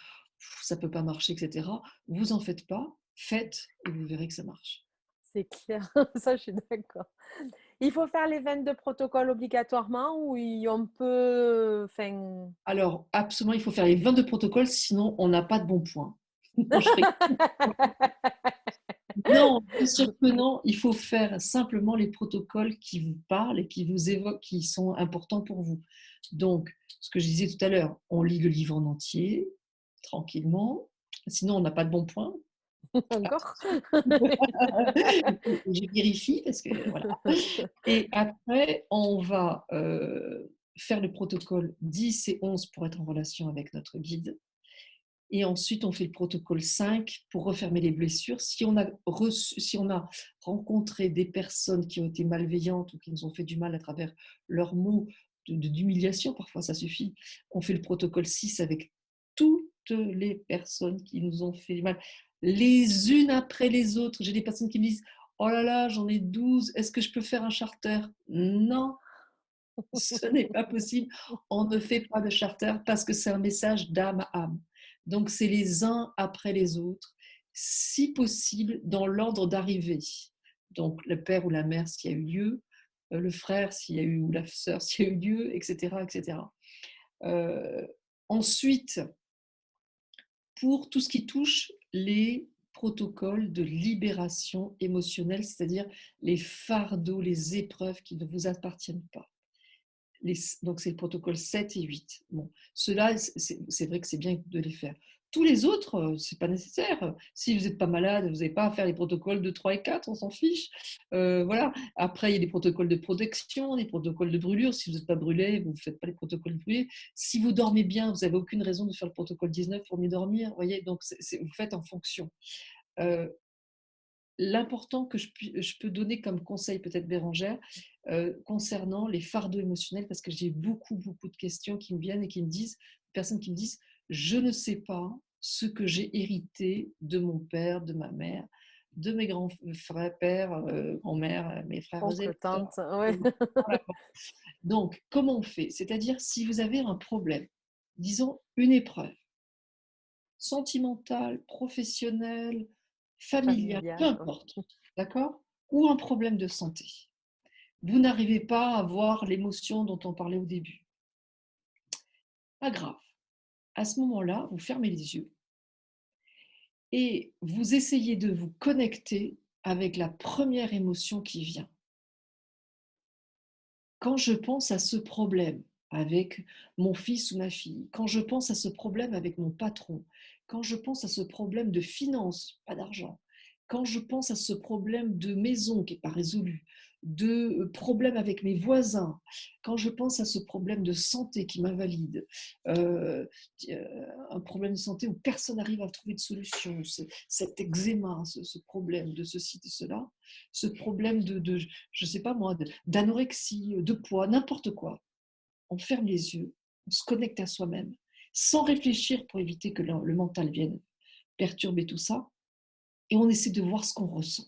ça ne peut pas marcher, etc., vous en faites pas, faites et vous verrez que ça marche. C'est clair, ça je suis d'accord. Il faut faire les 22 protocoles obligatoirement ou on peut, enfin. Alors, absolument, il faut faire les 22 protocoles, sinon on n'a pas de bons points. Non, je rigole. Non, bien sûr que non. Il faut faire simplement les protocoles qui vous parlent et qui vous évoquent, qui sont importants pour vous. Donc, ce que je disais tout à l'heure, on lit le livre en entier, tranquillement. Sinon, on n'a pas de bons points. Encore? Je vérifie parce que voilà. Et après, on va faire le protocole 10 et 11 pour être en relation avec notre guide. Et ensuite, on fait le protocole 5 pour refermer les blessures. Si on a rencontré des personnes qui ont été malveillantes ou qui nous ont fait du mal à travers leurs mots d'humiliation, parfois ça suffit, on fait le protocole 6 avec toutes les personnes qui nous ont fait du mal, les unes après les autres. J'ai des personnes qui me disent: «Oh là là, j'en ai 12, est-ce que je peux faire un charter?» Non, ce n'est pas possible. On ne fait pas de charter parce que c'est un message d'âme à âme. Donc, c'est les uns après les autres, si possible, dans l'ordre d'arrivée. Donc, le père ou la mère, s'il y a eu lieu, le frère, s'il y a eu, ou la sœur, s'il y a eu lieu, etc. etc. Euh, Ensuite, pour tout ce qui touche les protocoles de libération émotionnelle, c'est-à-dire les fardeaux, les épreuves qui ne vous appartiennent pas. Donc, c'est le protocole 7 et 8. Bon, ceux-là, c'est vrai que c'est bien de les faire. Tous les autres, ce n'est pas nécessaire. Si vous n'êtes pas malade, vous n'avez pas à faire les protocoles de 3 et 4, on s'en fiche. Voilà. Après, il y a des protocoles de protection, des protocoles de brûlure. Si vous n'êtes pas brûlé, vous ne faites pas les protocoles de brûlure. Si vous dormez bien, vous n'avez aucune raison de faire le protocole 19 pour mieux dormir. Vous voyez, donc vous faites en fonction. Euh, L'important que je peux donner comme conseil, peut-être Bérangère, concernant les fardeaux émotionnels, parce que j'ai beaucoup, beaucoup de questions qui me viennent et qui me disent, personnes qui me disent, je ne sais pas ce que j'ai hérité de mon père, de ma mère, de mes grands frères, pères, grand-mère, mes frères et Oncle, sœurs. tante, ouais. Donc, comment on fait? C'est-à-dire, si vous avez un problème, disons une épreuve, sentimentale, professionnelle, familiale, peu Familial, ouais. importe, d'accord? Ou un problème de santé. Vous n'arrivez pas à avoir l'émotion dont on parlait au début. Pas grave. À ce moment-là, vous fermez les yeux et vous essayez de vous connecter avec la première émotion qui vient. Quand je pense à ce problème avec mon fils ou ma fille, quand je pense à ce problème avec mon patron, quand je pense à ce problème de finances, pas d'argent, quand je pense à ce problème de maison qui n'est pas résolu, de problème avec mes voisins, quand je pense à ce problème de santé qui m'invalide, euh, un problème de santé où personne n'arrive à trouver de solution, cet eczéma, ce problème de ceci, de cela, ce problème de je ne sais pas moi, d'anorexie, de poids, n'importe quoi. On ferme les yeux, on se connecte à soi-même, sans réfléchir pour éviter que le mental vienne perturber tout ça, et on essaie de voir ce qu'on ressent.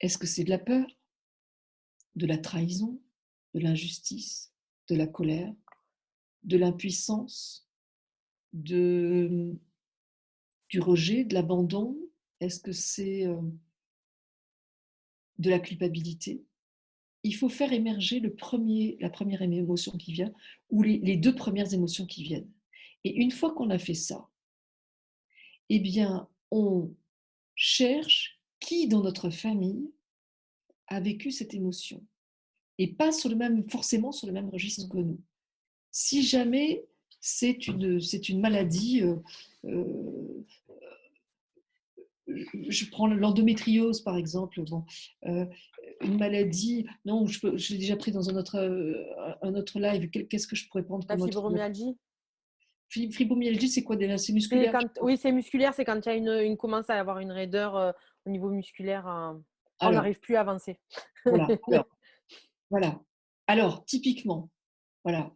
Est-ce que c'est de la peur, de la trahison, de l'injustice, de la colère, de l'impuissance, de, du rejet, de l'abandon? Est-ce que c'est de la culpabilité? Il faut faire émerger la première émotion qui vient, ou les deux premières émotions qui viennent. Et une fois qu'on a fait ça, eh bien, on cherche qui dans notre famille a vécu cette émotion, et pas forcément sur le même registre que nous. Si jamais c'est une maladie, je prends l'endométriose par exemple, bon, euh, une maladie, non, je l'ai déjà pris dans un autre live, qu'est-ce que je pourrais prendre La comme autre fibromyalgie. fibromyalgie, c'est quoi déjà? C'est C'est musculaire, je quand, crois. oui, c'est musculaire, c'est quand il y a commence à y avoir une raideur au niveau musculaire. On Alors, n'arrive plus à avancer. voilà, alors, voilà. Alors, typiquement, voilà.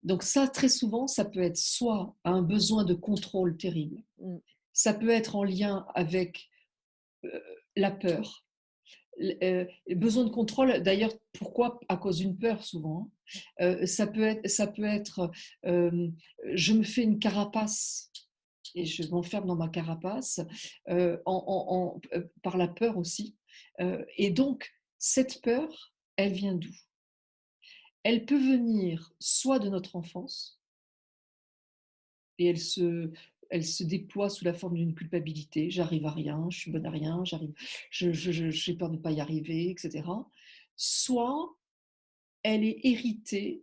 Donc ça, très souvent, ça peut être soit un besoin de contrôle terrible, Mm. ça peut être en lien avec la peur. Besoin de contrôle, d'ailleurs, pourquoi? À cause d'une peur, souvent. Ça peut être je me fais une carapace et je m'enferme dans ma carapace par la peur aussi. Et donc, cette peur, elle vient d'où? Elle peut venir soit de notre enfance, et elle se déploie sous la forme d'une culpabilité. J'arrive à rien, je suis bonne à rien, j'ai peur de ne pas y arriver, etc. Soit elle est héritée,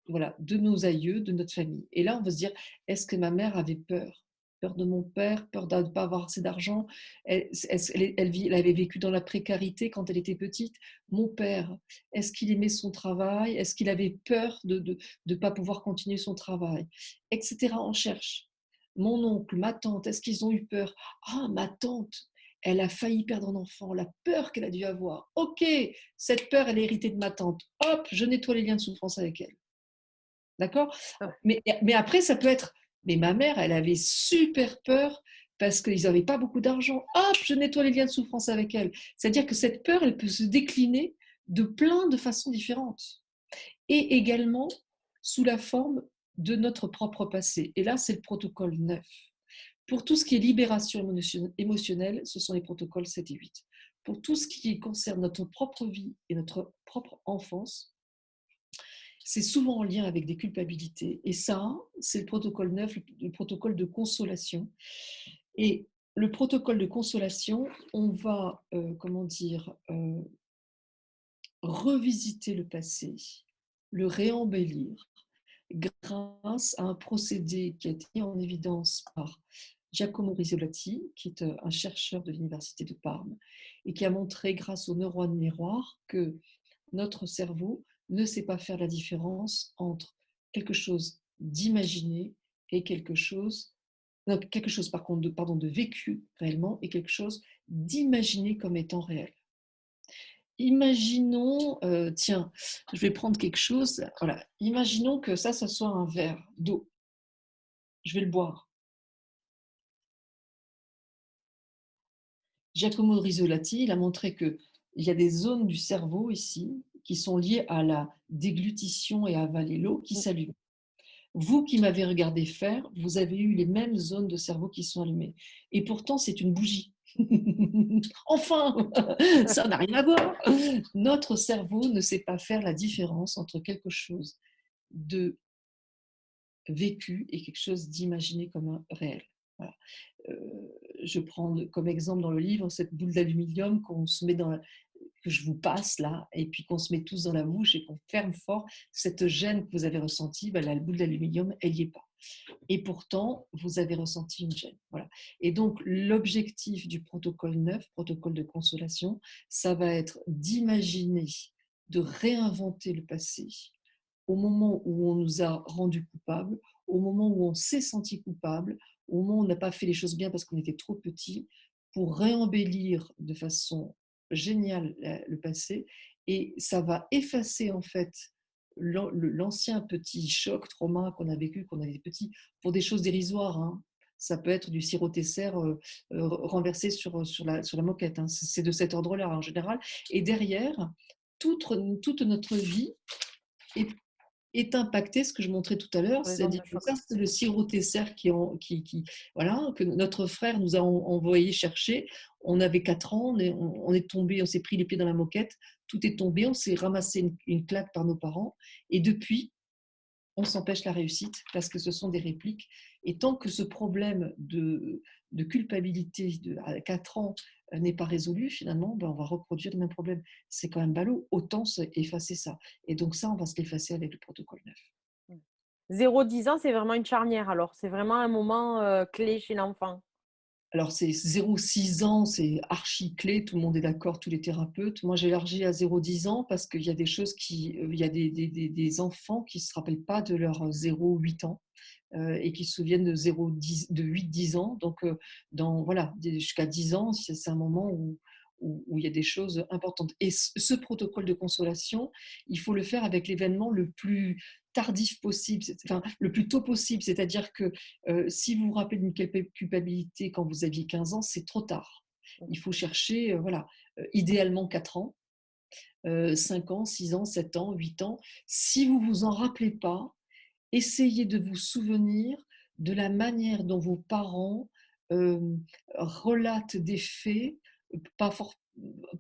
voilà, de nos aïeux, de notre famille. Et là, on va se dire, est-ce que ma mère avait peur? peur de mon père, peur de ne pas avoir assez d'argent. Elle avait vécu dans la précarité quand elle était petite. Mon père, est-ce qu'il aimait son travail? Est-ce qu'il avait peur de ne pas pouvoir continuer son travail? Etc. On cherche. Mon oncle, ma tante, est-ce qu'ils ont eu peur? Ah, ma tante, elle a failli perdre un enfant, la peur qu'elle a dû avoir. Ok, cette peur, elle est héritée de ma tante. Hop, je nettoie les liens de souffrance avec elle. D'accord? Ouais. Mais après, ça peut être, mais ma mère, elle avait super peur parce qu'ils n'avaient pas beaucoup d'argent. Hop, je nettoie les liens de souffrance avec elle. C'est-à-dire que cette peur, elle peut se décliner de plein de façons différentes. Et également sous la forme de notre propre passé. Et là, c'est le protocole 9. Pour tout ce qui est libération émotionnelle, ce sont les protocoles 7 et 8. Pour tout ce qui concerne notre propre vie et notre propre enfance, c'est souvent en lien avec des culpabilités. Et ça, c'est le protocole 9, le protocole de consolation. Et le protocole de consolation, on va, comment dire, revisiter le passé, le réembellir grâce à un procédé qui a été mis en évidence par Giacomo Rizzolatti, qui est un chercheur de l'université de Parme, et qui a montré grâce aux neurones miroirs que notre cerveau ne sait pas faire la différence entre quelque chose d'imaginé et quelque chose, non, quelque chose par contre de vécu réellement et quelque chose d'imaginé comme étant réel. Imaginons, tiens, je vais prendre quelque chose, voilà, imaginons que ça soit un verre d'eau. Je vais le boire. Giacomo Rizzolatti, il a montré qu'il y a des zones du cerveau ici qui sont liées à la déglutition et à avaler l'eau qui s'allument. Vous qui m'avez regardé faire, vous avez eu les mêmes zones de cerveau qui sont allumées. Et pourtant, c'est une bougie. Enfin, ça n'a rien à voir. Notre cerveau ne sait pas faire la différence entre quelque chose de vécu et quelque chose d'imaginé comme un réel. Voilà. Je prends comme exemple dans le livre cette boule d'aluminium qu'on se met que je vous passe là, et puis qu'on se met tous dans la bouche et qu'on ferme fort. Cette gêne que vous avez ressentie, ben, la boule d'aluminium, elle n'y est pas. Et pourtant, vous avez ressenti une gêne. Voilà. Et donc, l'objectif du protocole 9, protocole de consolation, ça va être d'imaginer, de réinventer le passé au moment où on nous a rendus coupables, au moment où on s'est senti coupable, au moment où on n'a pas fait les choses bien parce qu'on était trop petit, pour réembellir de façon géniale le passé. Et ça va effacer en fait l'ancien petit choc, trauma qu'on a vécu quand on était petit, pour des choses dérisoires. Hein. Ça peut être du sirop Tesser renversé sur la moquette. Hein. C'est de cet ordre-là en général. Et derrière, toute notre vie est impacté, ce que je montrais tout à l'heure, Sur les ondes c'est-à-dire de que choc. ça, c'est le sirop Tesser voilà, que notre frère nous a envoyé chercher. On avait 4 ans, on est tombé, on s'est pris les pieds dans la moquette, tout est tombé, on s'est ramassé une claque par nos parents. Et depuis, on s'empêche la réussite parce que ce sont des répliques. Et tant que ce problème de culpabilité à 4 ans n'est pas résolu, finalement, ben on va reproduire le même problème. C'est quand même ballot, autant effacer ça. Et donc ça, on va se l'effacer avec le protocole 9. 0-10 ans, c'est vraiment une charnière alors? C'est vraiment un moment, clé chez l'enfant? Alors, c'est 0-6 ans, c'est archi clé, tout le monde est d'accord, tous les thérapeutes. Moi, j'ai élargi à 0-10 ans parce qu'il y a des choses il y a des enfants qui ne se rappellent pas de leur 0-8 ans et qui se souviennent de 0-10, de 8-10 ans. Donc, voilà, jusqu'à 10 ans, c'est un moment où il y a des choses importantes. Et ce protocole de consolation, il faut le faire avec l'événement le plus tardif possible, enfin, le plus tôt possible. C'est-à-dire que si vous vous rappelez d'une culpabilité quand vous aviez 15 ans, c'est trop tard. Il faut chercher, voilà, idéalement 4 ans, 5 ans, 6 ans, 7 ans, 8 ans. Si vous ne vous en rappelez pas, essayez de vous souvenir de la manière dont vos parents euh, relatent des faits, pas for-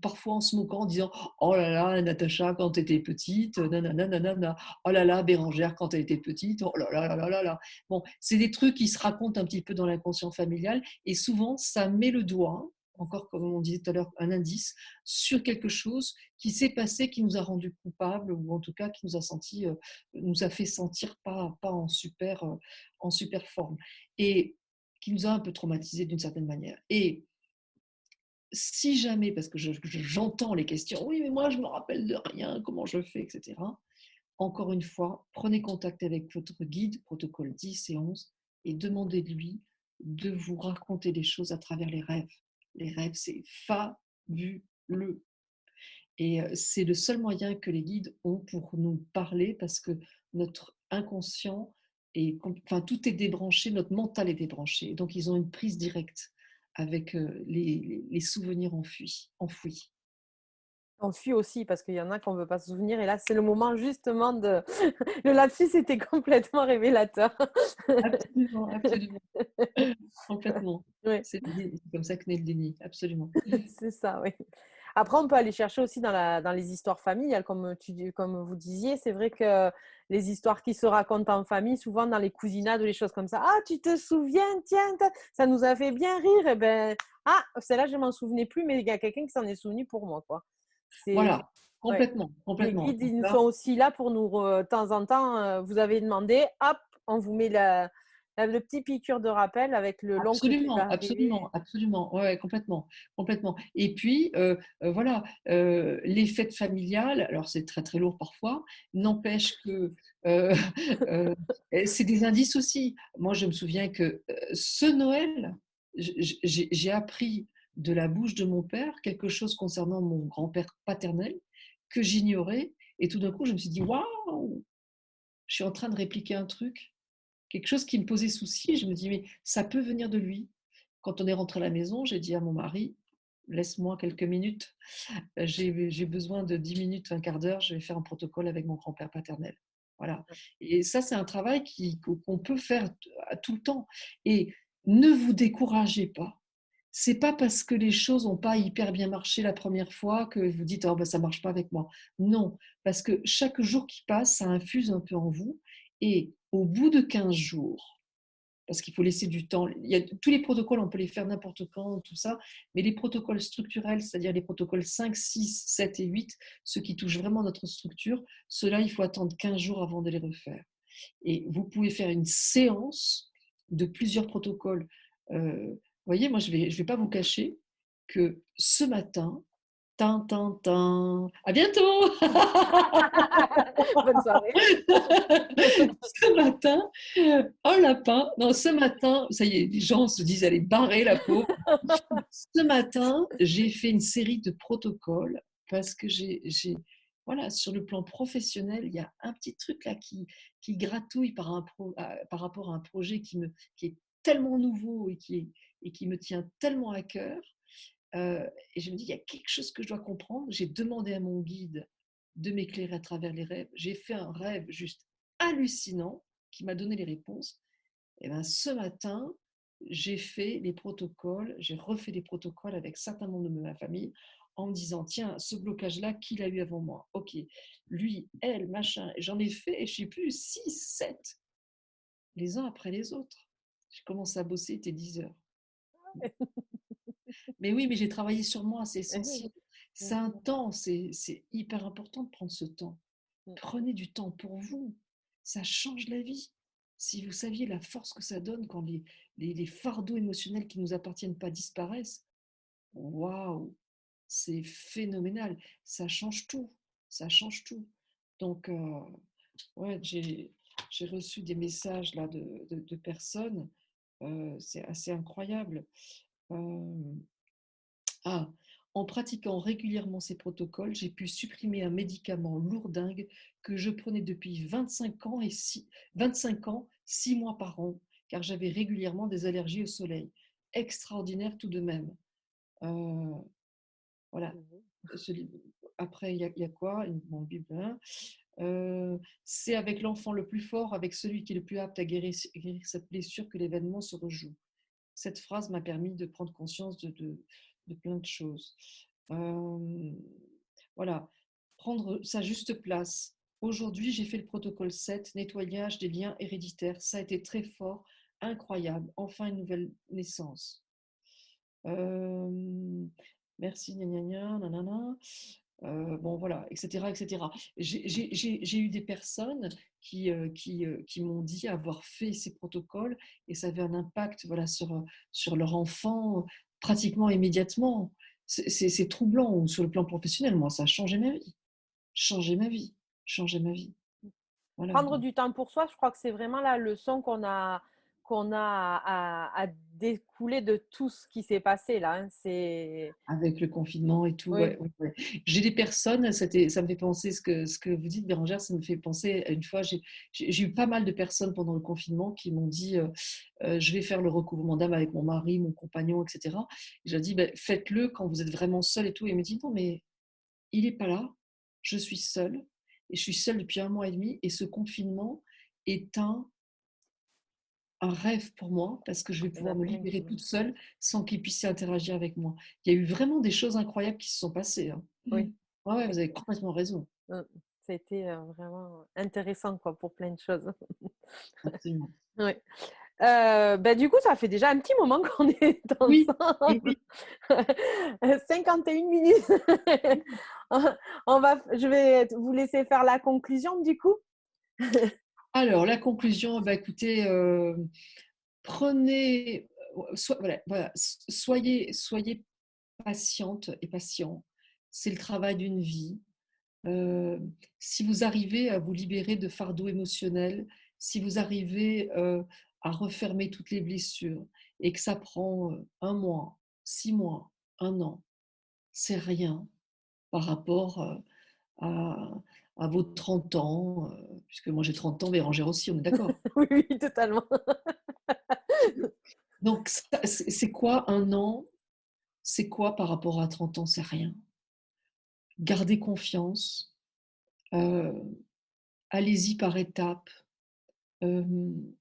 parfois en se moquant, en disant «Oh là là, Natacha, quand tu étais petite, nanana, nanana. Oh là là, Bérangère, quand elle était petite, oh là là là là là là.» Bon, c'est des trucs qui se racontent un petit peu dans l'inconscient familial et souvent, ça met le doigt, encore comme on disait tout à l'heure, un indice, sur quelque chose qui s'est passé, qui nous a rendus coupables ou en tout cas qui nous a fait sentir pas en super forme. Et qui nous a un peu traumatisés d'une certaine manière. Et si jamais, parce que j'entends les questions, oui, mais moi je me rappelle de rien, comment je fais, etc. Encore une fois, prenez contact avec votre guide, protocole 10 et 11, et demandez-lui de vous raconter des choses à travers les rêves. Les rêves, c'est fabuleux. Et c'est le seul moyen que les guides ont pour nous parler parce que notre inconscient enfin, tout est débranché, notre mental est débranché. Donc, ils ont une prise directe avec les souvenirs enfouis. On fuit aussi parce qu'il y en a qu'on ne veut pas se souvenir. Et là, c'est le moment justement de. Le lapsus était complètement révélateur. Absolument, absolument. Complètement. Oui, C'est comme ça que naît le déni, absolument. c'est ça, oui. Après, on peut aller chercher aussi dans les histoires familiales, comme vous disiez. C'est vrai que les histoires qui se racontent en famille, souvent dans les cousinades ou les choses comme ça. Ah, tu te souviens, tiens, ça nous a fait bien rire. Et ben, ah, celle-là, je ne m'en souvenais plus, mais il y a quelqu'un qui s'en est souvenu pour moi, quoi. C'est, Voilà, ouais. complètement, Les complètement. guides, Donc ils sont là, aussi là pour nous, de temps en temps, vous avez demandé, hop, on vous met le petit piqûre de rappel avec l'oncle qui va absolument, arriver. absolument, absolument. Ouais, ouais, complètement, complètement. Et puis, voilà, les fêtes familiales, alors c'est très très lourd parfois, n'empêche que euh, euh, c'est des indices aussi. Moi, je me souviens que ce Noël, j'ai appris de la bouche de mon père quelque chose concernant mon grand-père paternel que j'ignorais. Et tout d'un coup, je me suis dit, waouh, je suis en train de répliquer un truc, quelque chose qui me posait souci. Et je me dis, mais ça peut venir de lui. Quand on est rentré à la maison, j'ai dit à mon mari, laisse-moi quelques minutes, j'ai besoin de 10 minutes, un quart d'heure, je vais faire un protocole avec mon grand-père paternel. Voilà. Et ça, c'est un travail qu'on peut faire à tout le temps. Et ne vous découragez pas. C'est pas parce que les choses n'ont pas hyper bien marché la première fois que vous dites oh, ben, ça marche pas avec moi. Non, parce que chaque jour qui passe, ça infuse un peu en vous. Et au bout de 15 jours, parce qu'il faut laisser du temps. Tous les protocoles, on peut les faire n'importe quand, tout ça, mais les protocoles structurels, c'est-à-dire les protocoles 5, 6, 7 et 8, ceux qui touchent vraiment notre structure, ceux-là, il faut attendre 15 jours avant de les refaire. Et vous pouvez faire une séance de plusieurs protocoles. Vous voyez, moi, je vais pas vous cacher que ce matin, tin, tin, tin, à bientôt. Bonne soirée. Ce matin, un lapin, non, ce matin, ça y est, les gens se disent, allez, barrer la peau. Ce matin, j'ai fait une série de protocoles parce que voilà, sur le plan professionnel, il y a un petit truc là qui gratouille par rapport à un projet qui est tellement nouveau et qui me tient tellement à cœur. Et je me dis, il y a quelque chose que je dois comprendre. J'ai demandé à mon guide de m'éclairer à travers les rêves. J'ai fait un rêve juste hallucinant qui m'a donné les réponses. Et ben, ce matin, j'ai fait les protocoles, j'ai refait les protocoles avec certains membres de ma famille en me disant, tiens, ce blocage-là, qui l'a eu avant moi? Ok, lui, elle, machin. J'en ai fait, je ne sais plus, 6, 7, les uns après les autres. J'ai commencé à bosser, il était 10 heures. Mais oui, mais j'ai travaillé sur moi, c'est essentiel. C'est un temps, c'est hyper important de prendre ce temps. Prenez du temps pour vous. Ça change la vie. Si vous saviez la force que ça donne quand les fardeaux émotionnels qui ne nous appartiennent pas disparaissent, waouh, c'est phénoménal. Ça change tout. Ça change tout. Donc, ouais, j'ai reçu des messages là de personnes. C'est assez incroyable. Euh, ah, en pratiquant régulièrement ces protocoles, j'ai pu supprimer un médicament lourdingue que je prenais depuis 25 ans 25 ans, 6 mois par an, car j'avais régulièrement des allergies au soleil. Extraordinaire tout de même. Euh, voilà. Après, il y a quoi? Mon Bible, hein. C'est avec l'enfant le plus fort, avec celui qui est le plus apte à guérir cette blessure que l'événement se rejoue. Cette phrase m'a permis de prendre conscience de plein de choses. Euh, voilà, prendre sa juste place. Aujourd'hui, j'ai fait le protocole 7, nettoyage des liens héréditaires. Ça a été très fort, incroyable. Enfin, une nouvelle naissance. Merci, gna gna gna, nanana. Bon voilà, et cetera, et cetera. J'ai eu des personnes qui m'ont dit avoir fait ces protocoles et ça avait un impact, voilà, sur leur enfant, pratiquement immédiatement. C'est troublant. Ou sur le plan professionnel, moi, ça a changé ma vie, changé ma vie, changé ma vie. Voilà, Prendre donc du temps pour soi, je crois que c'est vraiment la leçon qu'on a à découler de tout ce qui s'est passé là, hein. C'est avec le confinement et tout, ouais, oui, ouais, ouais. J'ai des personnes, ça me fait penser ce que vous dites, Bérangère, ça me fait penser à une fois, j'ai eu pas mal de personnes pendant le confinement qui m'ont dit, je vais faire le recouvrement d'âme avec mon mari, mon compagnon, et cetera. J'ai dit: «Beh, faites-le quand vous êtes vraiment seul et tout». Et il me dit: «Non, mais il est pas là, je suis seule et je suis seule depuis 1 mois et demi et ce confinement est un rêve pour moi parce que je vais il y en a pouvoir me plein libérer qui toute seule sans qu'ils puissent interagir avec moi». Il y a eu vraiment des choses incroyables qui se sont passées, hein. oui, Ouais, ouais, oui, vous avez complètement raison. mmh, ça a été, vraiment intéressant quoi pour plein de choses. Absolument. Oui. Bah, du coup, ça fait déjà un petit moment qu'on est Oui, et ensemble. oui. 51 minutes. Je vais vous laisser faire la conclusion du coup. Alors la conclusion, bah, écoutez, prenez, voilà, soyez patiente et patient. C'est le travail d'une vie. Heu, Si vous arrivez à vous libérer de fardeaux émotionnels, si vous arrivez, à refermer toutes les blessures et que ça prend, 1 mois, 6 mois, 1 an, c'est rien par rapport, à vos 30 ans, puisque moi j'ai 30 ans, Bérangère aussi, on est d'accord? Oui, oui, totalement. Donc ça, c'est quoi 1 an? C'est quoi par rapport à 30 ans? C'est rien. Gardez confiance, heu, allez-y par étapes, hem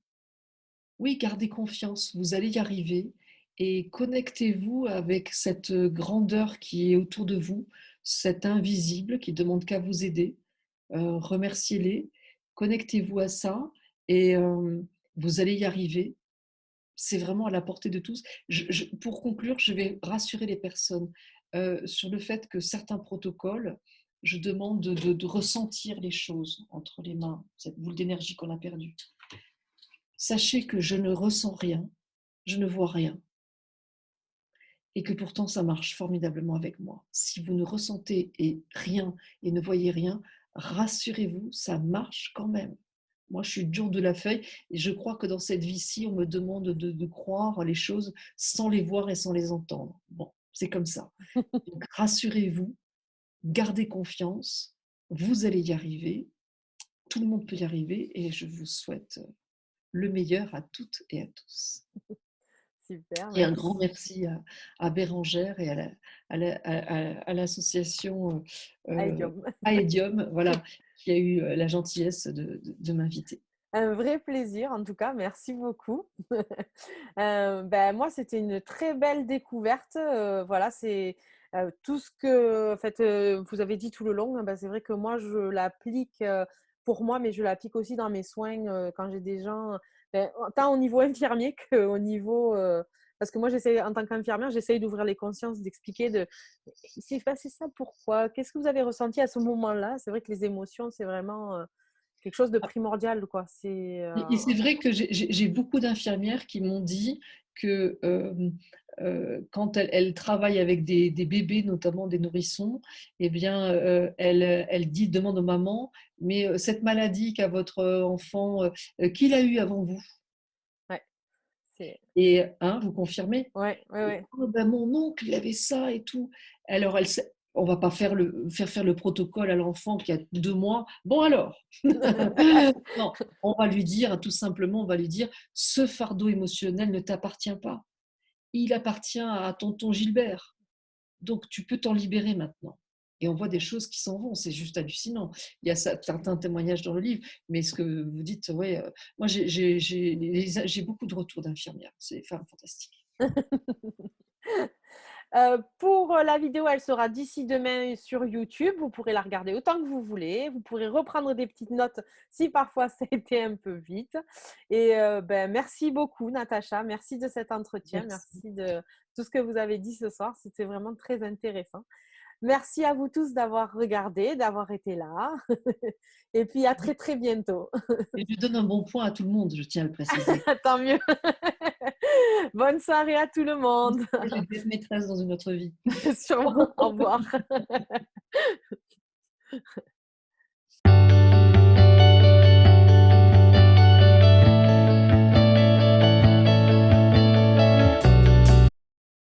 oui, gardez confiance, vous allez y arriver et connectez-vous avec cette grandeur qui est autour de vous, cet invisible qui demande qu'à vous aider. Remerciez-les, connectez-vous à ça et vous allez y arriver. C'est vraiment à la portée de tous. Pour conclure, je vais rassurer les personnes, sur le fait que certains protocoles, je demande de ressentir les choses entre les mains, cette boule d'énergie qu'on a perdue. Sachez que je ne ressens rien, je ne vois rien et que pourtant ça marche formidablement avec moi. Si vous ne ressentez rien et ne voyez rien, rassurez-vous, ça marche quand même. Moi, je suis dur de la feuille et je crois que dans cette vie-ci, on me demande de croire les choses sans les voir et sans les entendre. Bon, c'est comme ça. Donc rassurez-vous, gardez confiance, vous allez y arriver, tout le monde peut y arriver et je vous souhaite le meilleur à toutes et à tous. Super, Et un grand merci. merci à Bérangère et à l'association, Idiom. Aedium, voilà, qui a eu, la gentillesse de m'inviter. Un vrai plaisir en tout cas, merci beaucoup. Bah, moi, c'était une très belle découverte, voilà, c'est, tout ce que en fait, vous avez dit tout le long, hein, bah, c'est vrai que moi je l'applique, pour moi, mais je l'applique aussi dans mes soins, quand j'ai des gens, tant au niveau infirmier qu'au niveau, parce que moi j'essaie en tant qu'infirmière, j'essaye d'ouvrir les consciences, d'expliquer «Il s'est passé ça, pourquoi? Qu'est-ce que vous avez ressenti à ce moment-là?» C'est vrai que les émotions, c'est vraiment, quelque chose de primordial, quoi. C'est, Et c'est vrai que j'ai beaucoup d'infirmières qui m'ont dit que, quand elles travaillent avec des bébés, notamment des nourrissons, eh bien, elles demandent aux mamans: «Mais, cette maladie qu'a votre, enfant, qui l'a eu avant vous?» ouais, c'est Et hein, vous confirmez? ouais, ouais, Et ouais. «Oh bah, mon oncle, il avait ça et tout». Alors on va pas faire le protocole à l'enfant qui a 2 mois. «Bon alors?» Non, on va lui dire, tout simplement, on va lui dire: «Ce fardeau émotionnel ne t'appartient pas. Il appartient à tonton Gilbert. Donc tu peux t'en libérer maintenant». Et on voit des choses qui s'en vont, c'est juste hallucinant. Il y a certains témoignages dans le livre, mais ce que vous dites, ouais, moi j'ai beaucoup de retours d'infirmières, c'est des femmes fantastiques. Pour, la vidéo, elle sera d'ici demain sur YouTube. Vous pourrez la regarder autant que vous voulez. Vous pourrez reprendre des petites notes si parfois ça a été un peu vite et ben, merci beaucoup Natacha. Merci de cet entretien. Merci. Merci de tout ce que vous avez dit ce soir. C'était vraiment très intéressant. Merci à vous tous d'avoir regardé, d'avoir été là. Et puis à très, très bientôt. Et je donne un bon point à tout le monde, je tiens à le préciser. Tant mieux. Bonne soirée à tout le monde. Je vais être maîtresse dans une autre vie. Sûrement. Au revoir.